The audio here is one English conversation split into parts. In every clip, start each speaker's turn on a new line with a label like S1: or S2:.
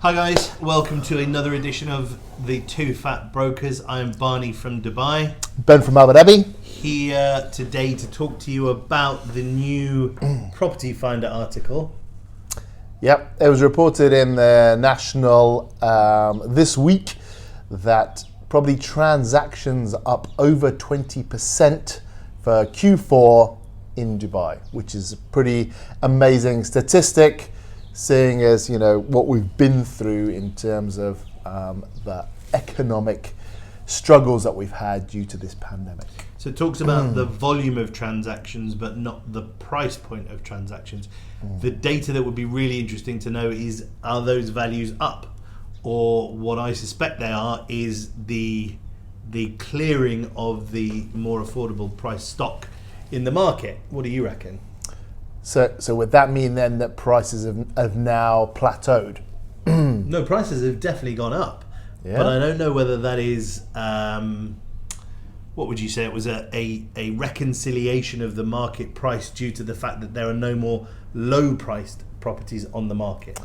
S1: Hi guys, welcome to another edition of the Two Fat Brokers. I am Barney from Dubai.
S2: Ben from Abu Dhabi.
S1: Here today to talk to you about the new Property Finder article.
S2: Yep, it was reported in the National this week that property transactions up over 20% for Q4 in Dubai, which is a pretty amazing statistic, seeing as what we've been through in terms of the economic struggles that we've had due to this pandemic.
S1: So it talks about the volume of transactions, but not the price point of transactions. The data that would be really interesting to know is, are those values up? Or what I suspect they are is the clearing of the more affordable price stock in the market. What do you reckon?
S2: So would that mean then that prices have now plateaued?
S1: No, prices have definitely gone up.
S2: Yeah.
S1: But I don't know whether that is, what would you say, it was a reconciliation of the market price due to the fact that there are no more low-priced properties on the market.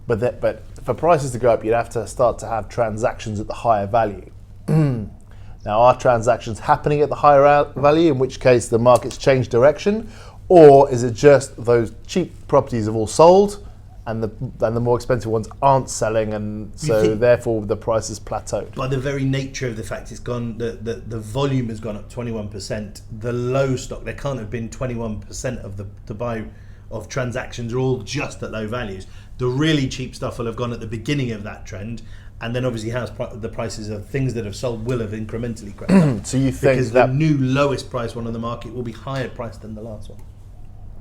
S2: But for prices to go up, you'd have to start to have transactions at the higher value. Now, are transactions happening at the higher value, in which case the market's changed direction? Or is it just those cheap properties have all sold and the more expensive ones aren't selling, and so therefore the price has plateaued?
S1: By the very nature of the fact it's gone, the volume has gone up 21%. The low stock, there can't have been 21% of the Dubai of transactions are all just at low values. The really cheap stuff will have gone at the beginning of that trend, and then obviously the prices of things that have sold will have incrementally crept up.
S2: So you think
S1: because
S2: that
S1: the new lowest price one on the market will be higher priced than the last one?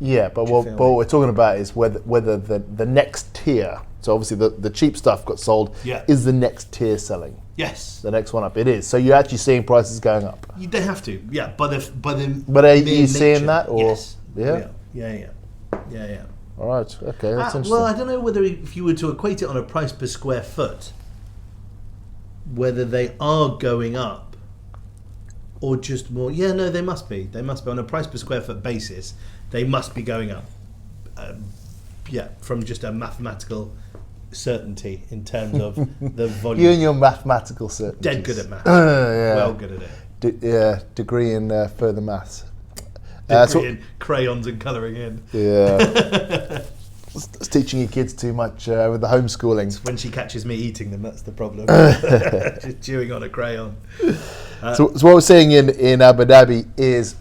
S2: Yeah, but what we're talking about is whether the next tier, so obviously the cheap stuff got sold, is the next tier selling?
S1: Yes.
S2: The next one up, it is. So you're actually seeing prices going up?
S1: They have to, yeah. But
S2: are you seeing that? Or?
S1: Yes.
S2: Yeah?
S1: Yeah.
S2: All right, okay, that's interesting.
S1: Well, I don't know whether if you were to equate it on a price per square foot, whether they are going up or just more. Yeah, no, they must be. They must be. On a price per square foot basis, they must be going up. From just a mathematical certainty in terms of the volume.
S2: You and your mathematical certainty.
S1: Dead good at maths.
S2: Yeah.
S1: Well good at it.
S2: Degree in further maths.
S1: In crayons and colouring in.
S2: Yeah. It's teaching your kids too much with the homeschooling.
S1: When she catches me eating them, that's the problem. Just chewing on a crayon.
S2: So what we're seeing in Abu Dhabi is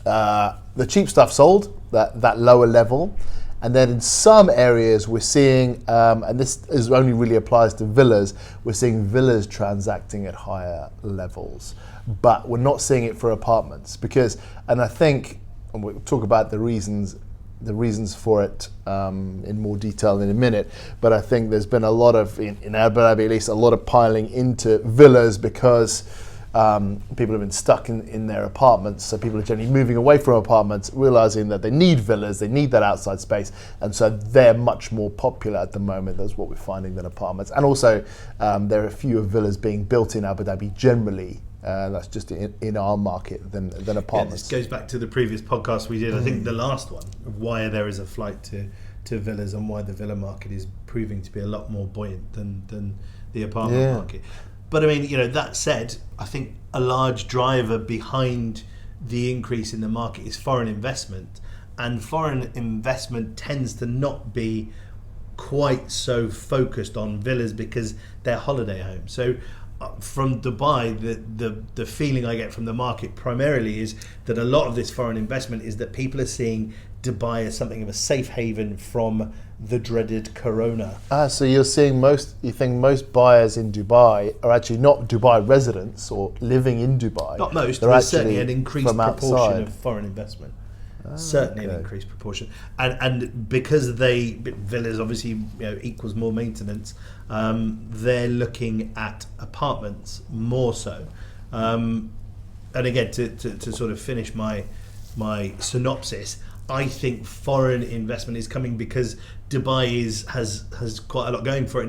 S2: the cheap stuff sold, that lower level. And then in some areas we're seeing, and this only really applies to villas, we're seeing villas transacting at higher levels. But we're not seeing it for apartments and I think, and we'll talk about the reasons for it in more detail in a minute, but I think there's been a lot of, in Abu Dhabi at least, a lot of piling into villas because people have been stuck in their apartments, so people are generally moving away from apartments, realizing that they need villas, they need that outside space, and so they're much more popular at the moment. That's what we're finding than apartments. And also there are fewer villas being built in Abu Dhabi generally. That's just in our market than apartments.
S1: This goes back to the previous podcast we did, I think the last one, of why there is a flight to villas and why the villa market is proving to be a lot more buoyant than the apartment market. But I mean, that said, I think a large driver behind the increase in the market is foreign investment, and foreign investment tends to not be quite so focused on villas because they're holiday homes. So from Dubai, the feeling I get from the market primarily is that a lot of this foreign investment is that people are seeing Dubai as something of a safe haven from the dreaded corona.
S2: So you're seeing you think most buyers in Dubai are actually not Dubai residents or living in Dubai.
S1: Not most,
S2: they're
S1: but
S2: actually
S1: certainly an increased proportion
S2: outside.
S1: of foreign investment. Certainly an increased proportion, and because villas obviously equals more maintenance, they're looking at apartments more so. And again, to sort of finish my synopsis, I think foreign investment is coming because Dubai has quite a lot going for it,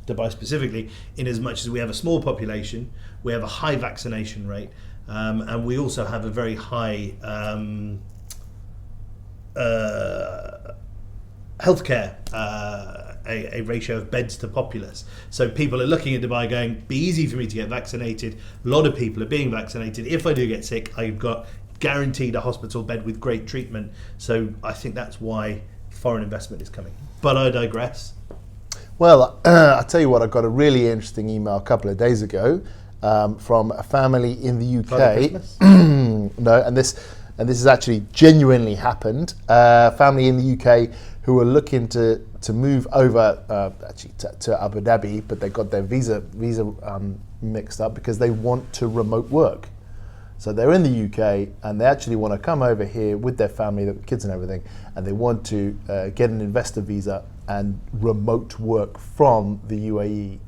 S1: Dubai specifically, in as much as we have a small population, we have a high vaccination rate, and we also have a very high healthcare a ratio of beds to populace. So people are looking at Dubai going, be easy for me to get vaccinated. A lot of people are being vaccinated. If I do get sick, I've got guaranteed a hospital bed with great treatment. So I think that's why foreign investment is coming. But I digress.
S2: Well, I'll tell you what, I got a really interesting email a couple of days ago from a family in the UK.
S1: Father Christmas?
S2: No, and this has actually genuinely happened. A family in the UK who are looking to move over to Abu Dhabi, but they got their visa mixed up because they want to remote work. So they're in the UK and they actually want to come over here with their family, their kids and everything, and they want to get an investor visa and remote work from the UAE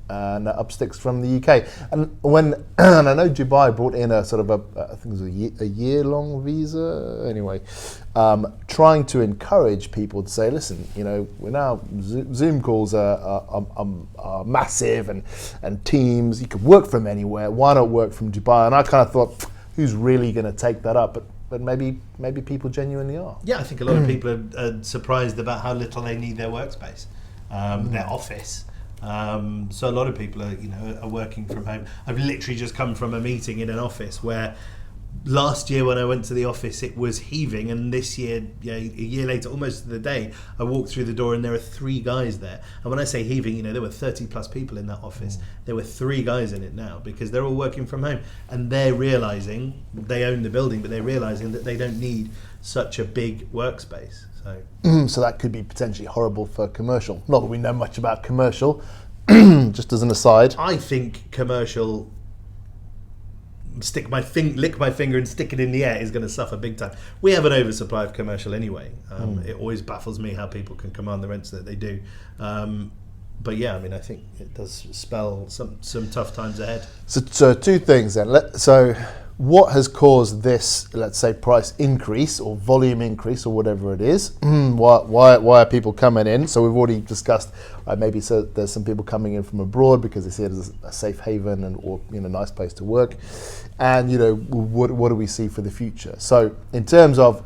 S2: and up sticks from the UK. And and I know Dubai brought in a sort of I think it was a year-long visa. Anyway, trying to encourage people to say, listen, we're now Zoom calls are massive and Teams. You can work from anywhere. Why not work from Dubai? And I kind of thought, who's really going to take that up? But maybe people genuinely are.
S1: Yeah, I think a lot of people are surprised about how little they need their workspace, their office. So a lot of people are working from home. I've literally just come from a meeting in an office where last year when I went to the office it was heaving, and this year, a year later, almost to the day, I walked through the door and there are 3 guys there. And when I say heaving, there were 30 plus people in that office. There were 3 guys in it now because they're all working from home, and they're realising they own the building, but they're realising that they don't need such a big workspace.
S2: So that could be potentially horrible for commercial. Not that we know much about commercial, just as an aside.
S1: I think commercial, lick my finger and stick it in the air, is going to suffer big time. We have an oversupply of commercial anyway. It always baffles me how people can command the rents that they do. But yeah, I think it does spell some tough times ahead. So 2 things then.
S2: So what has caused this, let's say, price increase or volume increase or whatever it is? Why are people coming in? So we've already discussed, maybe there's some people coming in from abroad because they see it as a safe haven or nice place to work. And what do we see for the future? So in terms of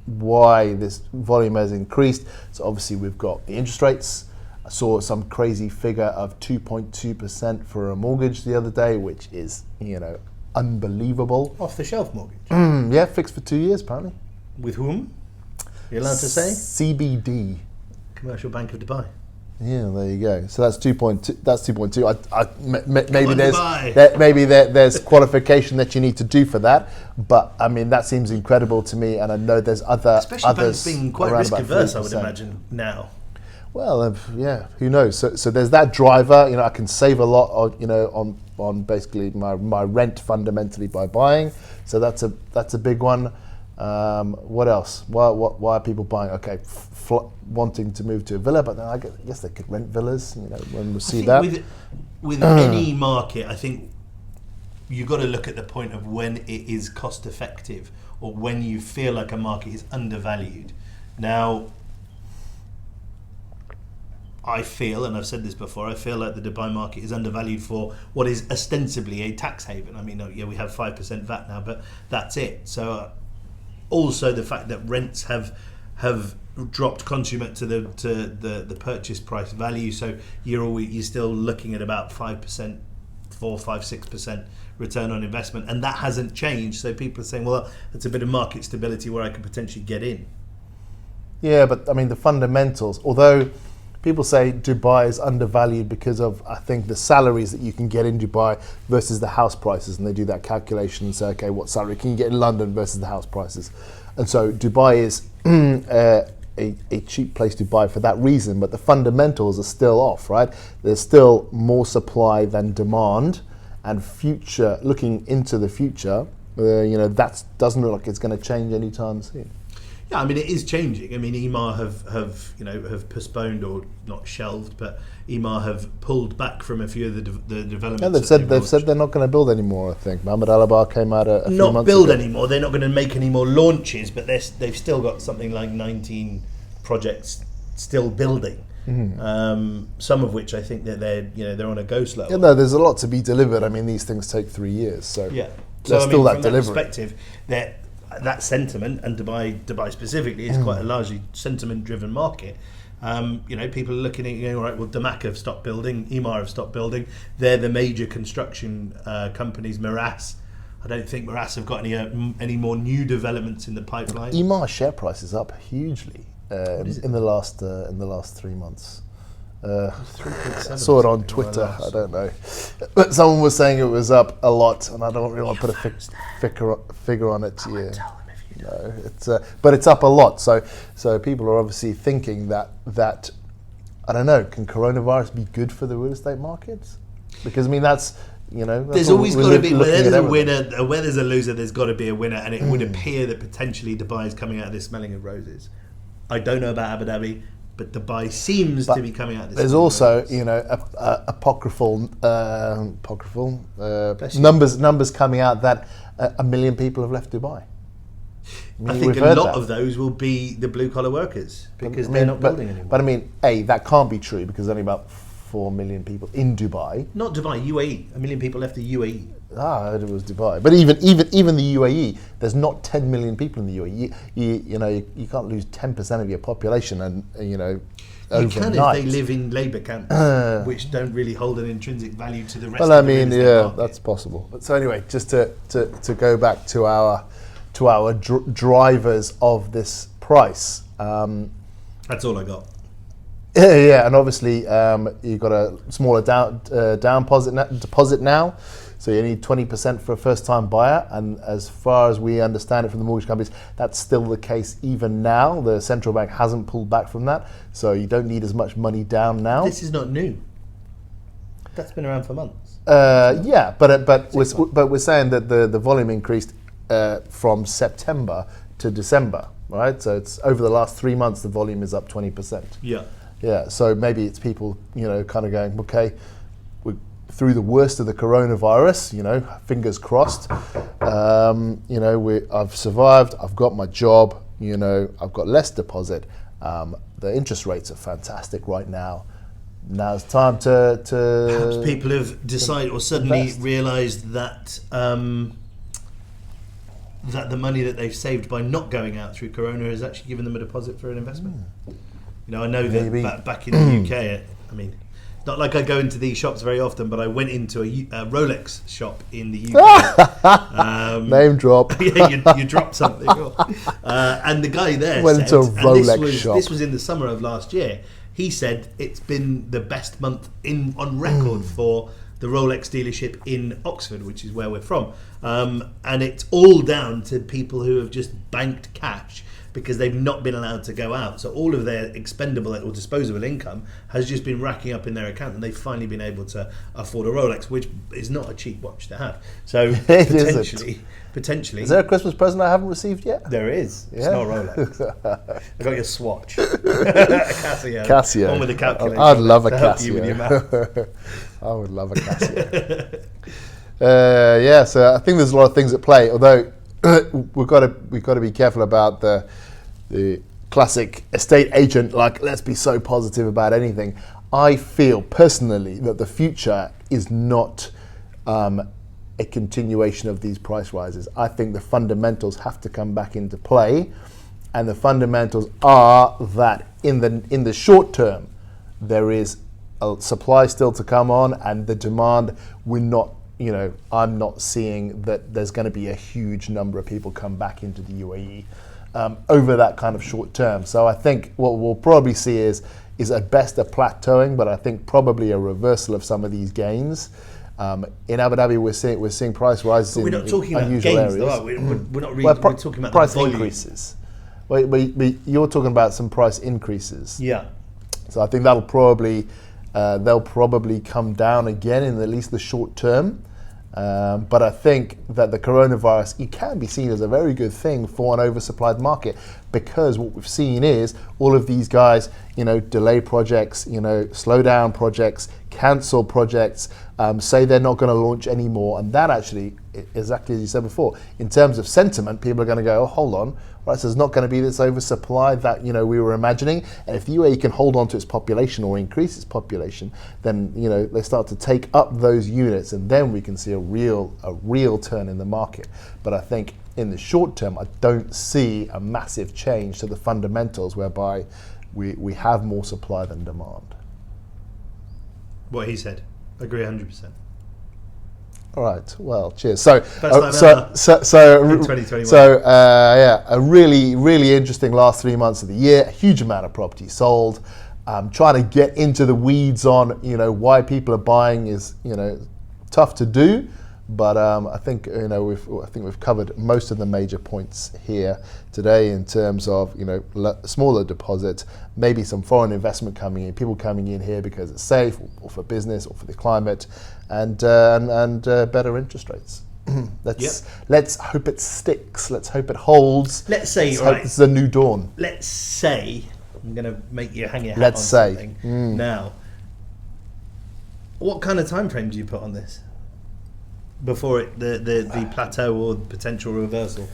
S2: why this volume has increased, so obviously we've got the interest rates. I saw some crazy figure of 2.2% for a mortgage the other day, which is unbelievable.
S1: Off the shelf mortgage.
S2: Yeah, fixed for 2 years apparently.
S1: With whom? You're allowed to say?
S2: CBD.
S1: Commercial Bank of Dubai.
S2: Yeah, there you go. So that's 2.2. That's 2.2. Maybe there's qualification that you need to do for that, but that seems incredible to me. And I know there's others
S1: banks being quite risk averse, I would imagine now.
S2: Well, yeah, who knows? So there's that driver. I can save a lot on basically my rent fundamentally by buying. So that's a big one. What else? Why are people buying? Okay, wanting to move to a villa, but then I guess they could rent villas. When we see that.
S1: With any market, I think you've got to look at the point of when it is cost effective or when you feel like a market is undervalued. Now, I feel, and I've said this before, I feel like the Dubai market is undervalued for what is ostensibly a tax haven. We have 5% VAT now, but that's it. So also the fact that rents have dropped consummate to the purchase price value. So you're still looking at about 5%, 4, 5, 6% return on investment, and that hasn't changed. So people are saying, well, that's a bit of market stability where I could potentially get in.
S2: Yeah, but the fundamentals, although people say Dubai is undervalued because of, I think, the salaries that you can get in Dubai versus the house prices, and they do that calculation and say, okay, what salary can you get in London versus the house prices? And so Dubai is a cheap place to buy for that reason, but the fundamentals are still off, right? There's still more supply than demand, and looking into the future, that doesn't look like it's going to change anytime soon.
S1: Yeah, it is changing. Emaar have postponed, or not shelved, but Emaar have pulled back from a few of the developments.
S2: Yeah, they've said they're not going to build anymore. I think Mohammed Al-Abar came out a few months ago.
S1: Not build anymore. They're not going to make any more launches, but they've still got something like 19 projects still building. Mm-hmm. Some of which I think that they're on a go slow.
S2: Yeah, no, there's a lot to be delivered. These things take 3 years, so
S1: yeah.
S2: There's still that
S1: from
S2: delivery.
S1: That perspective, that sentiment, and Dubai specifically is quite a largely sentiment-driven market. People are looking at, all right, well, Damac have stopped building, Emaar have stopped building. They're the major construction companies. Miras, I don't think Miras have got any more new developments in the pipeline.
S2: Emaar share price is up hugely in the last 3 months. I saw it on Twitter. I don't know, but someone was saying it was up a lot, and I don't really want to put a figure on it. Yeah,
S1: tell them if you do.
S2: No, but it's up a lot. So people are obviously thinking that I don't know. Can coronavirus be good for the real estate markets? Because I mean that's.
S1: There's always got to be, where there's a winner, where there's a loser, there's got to be a winner, and it would appear that potentially Dubai is coming out of this smelling of roses. I don't know about Abu Dhabi, but Dubai seems to be coming out of this.
S2: There's also, apocryphal numbers coming out that 1 million people have left Dubai.
S1: I think a lot of those will be the blue collar workers because they're not building anymore.
S2: But I mean, that can't be true because only about 4 million people in Dubai.
S1: Not Dubai, UAE. 1 million people left the UAE.
S2: I heard it was Dubai. But even the UAE, there's not 10 million people in the UAE. You can't lose 10% of your population and
S1: You
S2: overnight.
S1: can if they live in labour camps, which don't really hold an intrinsic value to the rest of
S2: Well, I
S1: the
S2: mean,
S1: real estate market.
S2: that's possible. So anyway, just to go back to our drivers of this price.
S1: That's all I got.
S2: Yeah, and obviously you've got a smaller deposit now, so you need 20% for a first-time buyer, and as far as we understand it from the mortgage companies, that's still the case even now. The central bank hasn't pulled back from that, so you don't need as much money down now.
S1: This is not new. That's been around for months.
S2: Yeah, but we're saying that the volume increased from September to December, right? So it's over the last 3 months the volume is up 20%.
S1: Yeah.
S2: Yeah, so maybe it's people, kind of going, okay, we're through the worst of the coronavirus, fingers crossed. I've survived, I've got my job, I've got less deposit. The interest rates are fantastic right now. Now it's time to
S1: perhaps people have decided or suddenly realised that that the money that they've saved by not going out through Corona has actually given them a deposit for an investment. I know that back in the UK, I mean, not like I go into these shops very often, but I went into a Rolex shop in the UK.
S2: Name drop.
S1: Yeah, you dropped something. And the guy there
S2: went
S1: said,
S2: into a Rolex shop.
S1: This was in the summer of last year. He said it's been the best month on record for the Rolex dealership in Oxford, which is where we're from. And it's all down to people who have just banked cash because they've not been allowed to go out. So all of their expendable or disposable income has just been racking up in their account, and they've finally been able to afford a Rolex, which is not a cheap watch to have. So potentially... Is
S2: there a Christmas present I haven't received yet?
S1: There is. Yeah. It's not a Rolex. I got your Swatch. A Casio. One with a calculator.
S2: I'd love a Casio.
S1: Help you with your math.
S2: I would love a Casio. Yeah, so I think there's a lot of things at play, although we've got to be careful about the classic estate agent, like, let's be so positive about anything. I feel personally that the future is not a continuation of these price rises. I think the fundamentals have to come back into play, and the fundamentals are that in the short term there is a supply still to come on, and the demand I'm not seeing that there's going to be a huge number of people come back into the UAE over that kind of short term. So I think what we'll probably see is at best a plateauing, but I think probably a reversal of some of these gains. In Abu Dhabi, we're seeing price rises in unusual areas. We're not talking about gains, though, are we? We're not really. We're talking about price increases. You're talking about some price increases.
S1: Yeah.
S2: So I think that'll probably they'll probably come down again in at least the short term. But I think that the coronavirus, it can be seen as a very good thing for an oversupplied market, because what we've seen is all of these guys, delay projects, slow down projects, cancel projects, say they're not going to launch anymore. And that actually, exactly as you said before, in terms of sentiment, people are going to go, oh, hold on, right, so there's not going to be this oversupply that we were imagining. And if the UAE can hold on to its population or increase its population, then they start to take up those units, and then we can see a real turn in the market. But I think in the short term, I don't see a massive change to the fundamentals whereby we have more supply than demand.
S1: What he said. Agree 100%.
S2: All right. Well, cheers. So,
S1: in 2021.
S2: A really, really interesting last 3 months of the year. A huge amount of property sold. Trying to get into the weeds on, why people are buying is, tough to do. But I think we've covered most of the major points here today in terms of smaller deposits, maybe some foreign investment coming in, people coming in here because it's safe, or for business, or for the climate, and better interest rates. Let's hope it sticks. Let's hope it holds.
S1: Let's say
S2: hope this is a new dawn.
S1: Let's say I'm going to make you hang your hat
S2: Let's
S1: on
S2: say.
S1: something now. What kind of time frame do you put on this? Before the plateau or potential reversal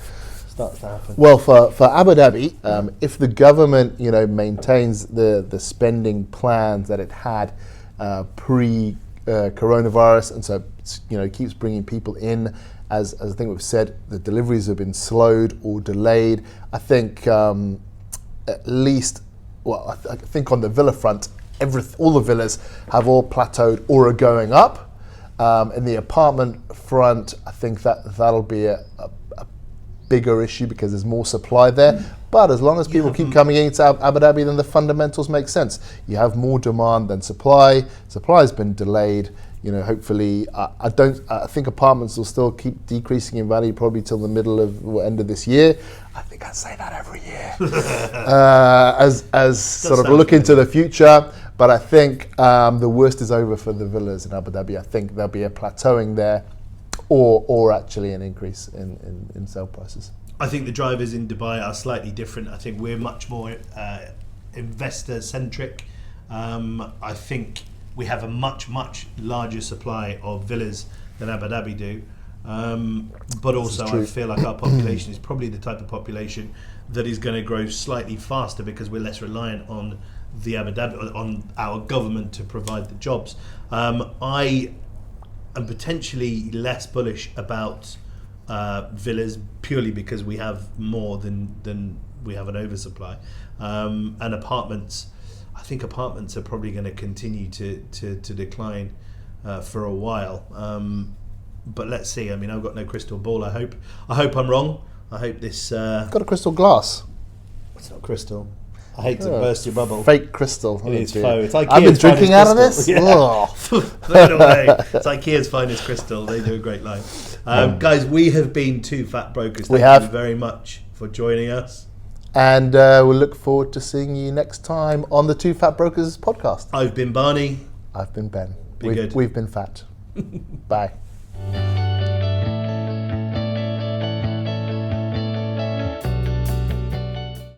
S1: starts to happen.
S2: Well, for Abu Dhabi, if the government maintains the spending plans that it had pre coronavirus, and so keeps bringing people in, as I think we've said, the deliveries have been slowed or delayed. I think at least, I think on the villa front, all the villas have all plateaued or are going up. In the apartment front, I think that'll be a bigger issue because there's more supply there. But as long as people keep coming into Abu Dhabi, then the fundamentals make sense. You have more demand than supply. Supply has been delayed. Hopefully, I think apartments will still keep decreasing in value probably till the middle of end of this year. I think I say that every year. As sort of look into the future. But I think the worst is over for the villas in Abu Dhabi. I think there'll be a plateauing there, or actually an increase in sale prices.
S1: I think the drivers in Dubai are slightly different. I think we're much more investor-centric. I think we have a much larger supply of villas than Abu Dhabi do. But also I feel like our population is probably the type of population that is going to grow slightly faster because we're less reliant on the Abu Dhabi, on our government to provide the jobs. I am potentially less bullish about villas purely because we have more than we have an oversupply. And apartments, I think apartments are probably going to continue to decline for a while. But let's see. I mean, I've got no crystal ball. I hope I'm wrong. I hope this.
S2: Got a crystal glass.
S1: It's not crystal. I hate to burst your bubble.
S2: Fake crystal.
S1: It is faux. It's IKEA's
S2: I've been drinking out of this.
S1: Yeah. Throw it away. It's IKEA's finest crystal. They do a great line. Guys, we have been Two Fat Brokers. Thank you very much for joining us. And we'll look forward to seeing you next time on the Two Fat Brokers podcast. I've been Barney. I've been Ben. We've been fat. Bye.